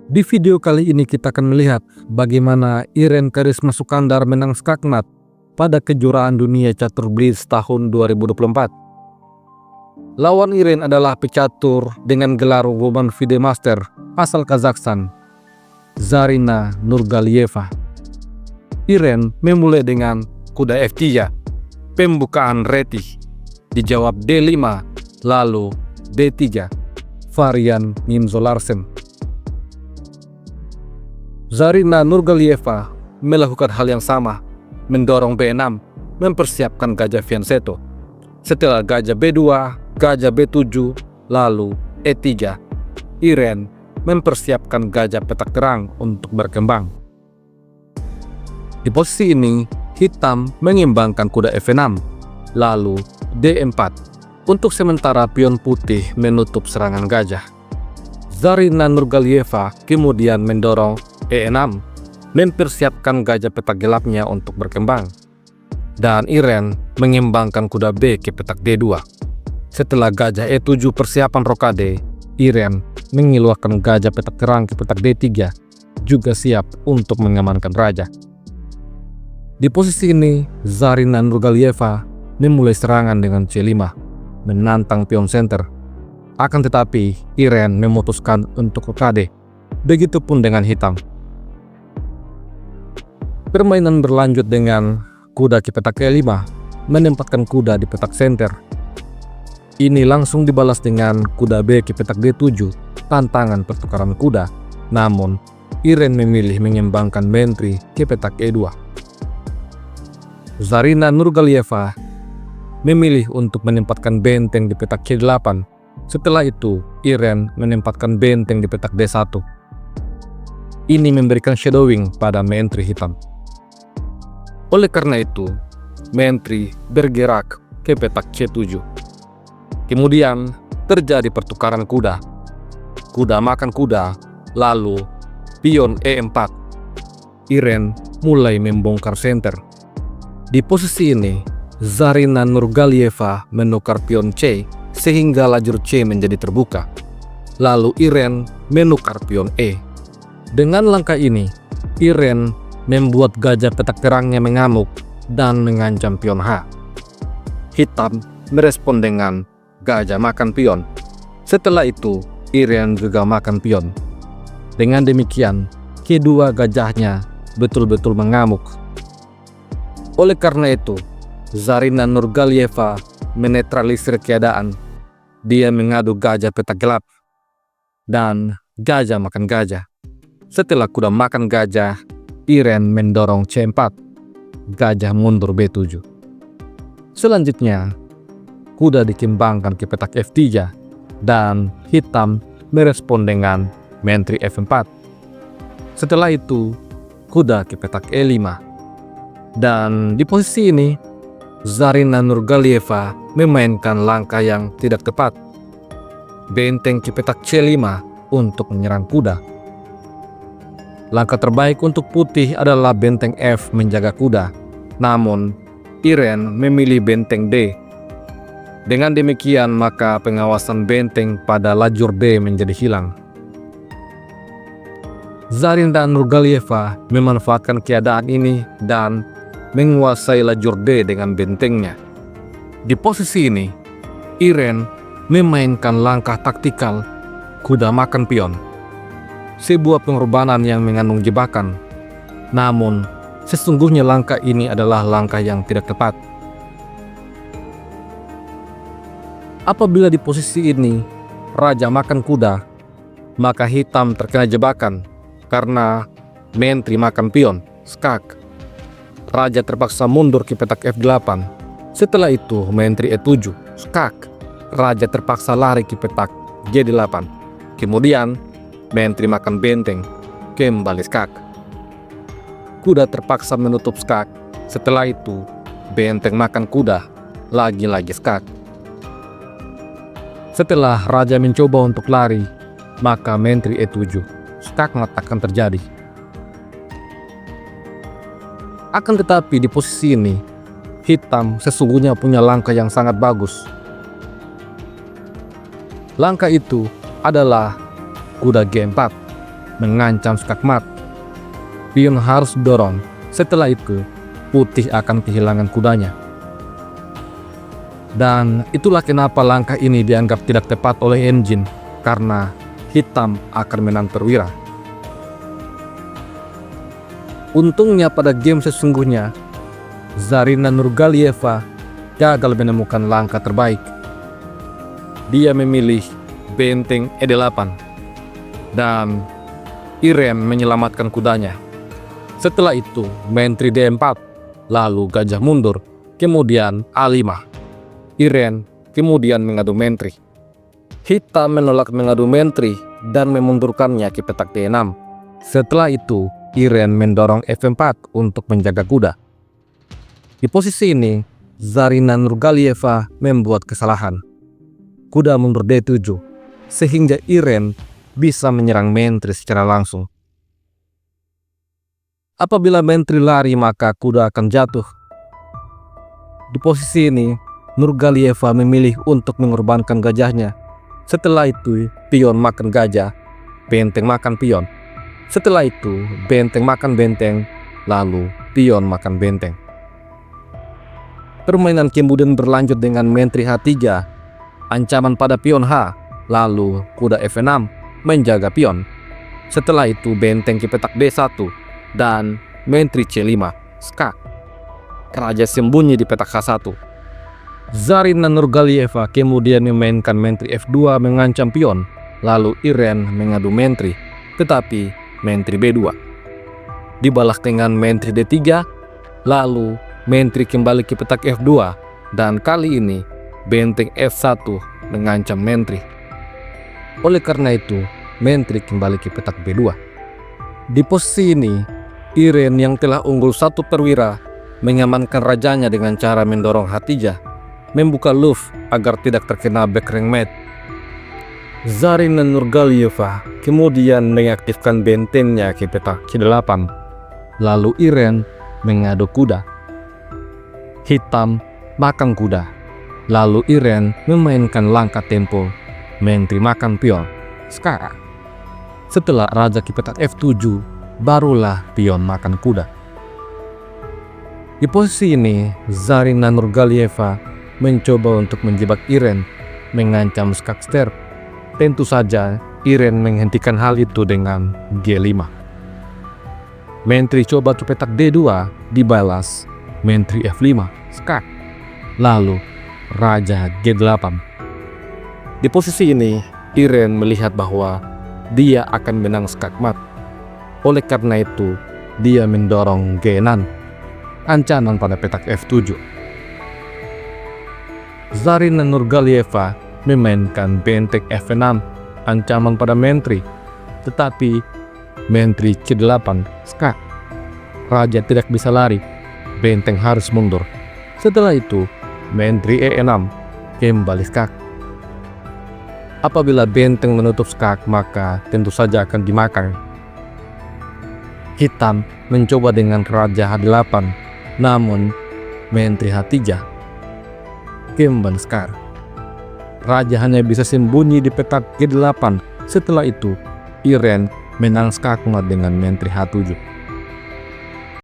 Di video kali ini kita akan melihat bagaimana Irene Karisma Sukandar menang skakmat pada kejuaraan dunia catur blitz tahun 2024. Lawan Irene adalah pecatur dengan gelar Woman FIDE Master asal Kazakhstan, Zarina Nurgalieva. Irene memulai dengan kuda F3, pembukaan reti, dijawab D5, lalu D3, varian Nimzo Larsen. Zarina Nurgalieva melakukan hal yang sama, mendorong B6, mempersiapkan gajah fianchetto. Setelah gajah B2, gajah B7, lalu E3, Irene mempersiapkan gajah petak terang untuk berkembang. Di posisi ini, hitam mengimbangkan kuda F6, lalu D4. Untuk sementara pion putih menutup serangan gajah. Zarina Nurgalieva kemudian mendorong E6, mempersiapkan gajah petak gelapnya untuk berkembang. Dan Irene mengimbangkan kuda B ke petak D2. Setelah gajah E7 persiapan rokade, Irene mengeluarkan gajah petak terang ke petak D3, juga siap untuk mengamankan raja. Di posisi ini, Zarina Nurgalieva memulai serangan dengan C5, menantang pion center. Akan tetapi, Irene memutuskan untuk rokade. Begitupun dengan hitam. Permainan berlanjut dengan kuda ke petak E5, menempatkan kuda di petak center. Ini langsung dibalas dengan kuda B ke petak D7, tantangan pertukaran kuda. Namun, Irene memilih mengimbangkan menteri ke petak E2. Zarina Nurgalieva memilih untuk menempatkan benteng di petak C8. Setelah itu, Irene menempatkan benteng di petak D1. Ini memberikan shadowing pada menteri hitam. Oleh karena itu, menteri bergerak ke petak C7. Kemudian terjadi pertukaran kuda. Kuda makan kuda, lalu pion E4. Irene mulai membongkar center. Di posisi ini, Zarina Nurgalieva menukar pion C sehingga lajur C menjadi terbuka. Lalu Irene menukar pion E. Dengan langkah ini, Irene membuat gajah petak terangnya mengamuk dan mengancam pion H. Hitam merespon dengan gajah makan pion. Setelah itu, Irene juga makan pion. Dengan demikian, kedua gajahnya betul-betul mengamuk. Oleh karena itu, Zarina Nurgalieva menetralisir keadaan. Dia mengadu gajah petak gelap dan gajah makan gajah. Setelah kuda makan gajah, Irene mendorong C4, gajah mundur B7. Selanjutnya, kuda dikembangkan ke petak F3 dan hitam merespon dengan menteri F4. Setelah itu, kuda ke petak E5. Dan di posisi ini, Zarina Nurgalieva memainkan langkah yang tidak tepat. Benteng ke petak C5 untuk menyerang kuda. Langkah terbaik untuk putih adalah benteng F menjaga kuda. Namun, Irene memilih benteng D. Dengan demikian, maka pengawasan benteng pada lajur D menjadi hilang. Zarina Nurgalieva memanfaatkan keadaan ini dan menguasai lajur D dengan bentengnya. Di posisi ini, Irene memainkan langkah taktikal kuda makan pion. Sebuah pengorbanan yang mengandung jebakan. Namun, sesungguhnya langkah ini adalah langkah yang tidak tepat. Apabila di posisi ini, raja makan kuda, maka hitam terkena jebakan karena menteri makan pion, skak. Raja terpaksa mundur ke petak F8. Setelah itu, menteri E7, skak. Raja terpaksa lari ke petak G8. Kemudian, menteri makan benteng, kembali skak. Kuda terpaksa menutup skak. Setelah itu, benteng makan kuda, lagi-lagi skak. Setelah raja mencoba untuk lari, maka menteri E7, skakmat akan terjadi. Akan tetapi di posisi ini, hitam sesungguhnya punya langkah yang sangat bagus. Langkah itu adalah kuda G4. mengancam skakmat. Pion harus dorong. Setelah itu, putih akan kehilangan kudanya. Dan itulah kenapa langkah ini dianggap tidak tepat oleh engine, karena hitam akan menang perwira. Untungnya pada game sesungguhnya, Zarina Nurgalieva gagal menemukan langkah terbaik. Dia memilih benteng E8 dan Iren menyelamatkan kudanya. Setelah itu, menteri D4, lalu gajah mundur, kemudian A5. Iren kemudian mengadu menteri. Hitam menolak mengadu menteri dan memundurkannya ke petak D6. Setelah itu, Iren mendorong F4 untuk menjaga kuda. Di posisi ini, Zarina Nurgalieva membuat kesalahan. Kuda mundur D7, sehingga Iren bisa menyerang menteri secara langsung. Apabila menteri lari, maka kuda akan jatuh. Di posisi ini, Nurgalieva memilih untuk mengorbankan gajahnya. Setelah itu, pion makan gajah, benteng makan pion. Setelah itu, benteng makan benteng, lalu pion makan benteng. Permainan kemudian berlanjut dengan menteri H3, ancaman pada pion H, lalu kuda F6 menjaga pion. Setelah itu, benteng ke petak D1 dan menteri C5, skak. Raja sembunyi di petak H1. Zarina Nurgalieva kemudian memainkan menteri F2 mengancam pion, lalu Iren mengadu menteri, tetapi menteri B2. Dibalas dengan menteri D3, lalu menteri kembali ke petak F2, dan kali ini benteng F1 mengancam menteri. Oleh karena itu, menteri kembali ke petak B2. Di posisi ini, Iren yang telah unggul 1 perwira mengamankan rajanya dengan cara mendorong H3, membuka luff agar tidak terkena backrank mate. Zarina Nurgalieva kemudian mengaktifkan bentengnya ke petak C8, lalu Iren mengadu kuda. Hitam makan kuda, lalu Iren memainkan langkah tempo, menteri makan pion, skak. Setelah raja ke petak F7, barulah pion makan kuda. Di posisi ini, Zarina Nurgalieva mencoba untuk menjebak Iren, mengancam skak ster. Tentu saja Iren menghentikan hal itu dengan G5. Menteri coba ke petak D2, dibalas menteri F5, skak. Lalu raja G8. Di posisi ini, Iren melihat bahwa dia akan menang skakmat. Oleh karena itu, dia mendorong G6, ancaman pada petak F7. Zarina Nurgalieva memainkan benteng F6, ancaman pada menteri, tetapi menteri C8, skak. Raja tidak bisa lari, benteng harus mundur. Setelah itu, menteri E6 kembali skak. Apabila benteng menutup skak, maka tentu saja akan dimakan. Hitam mencoba dengan raja H8, namun menteri H3 kembali skak. Raja hanya bisa sembunyi di petak G8. Setelah itu, Iren menang skakmat dengan menteri H7.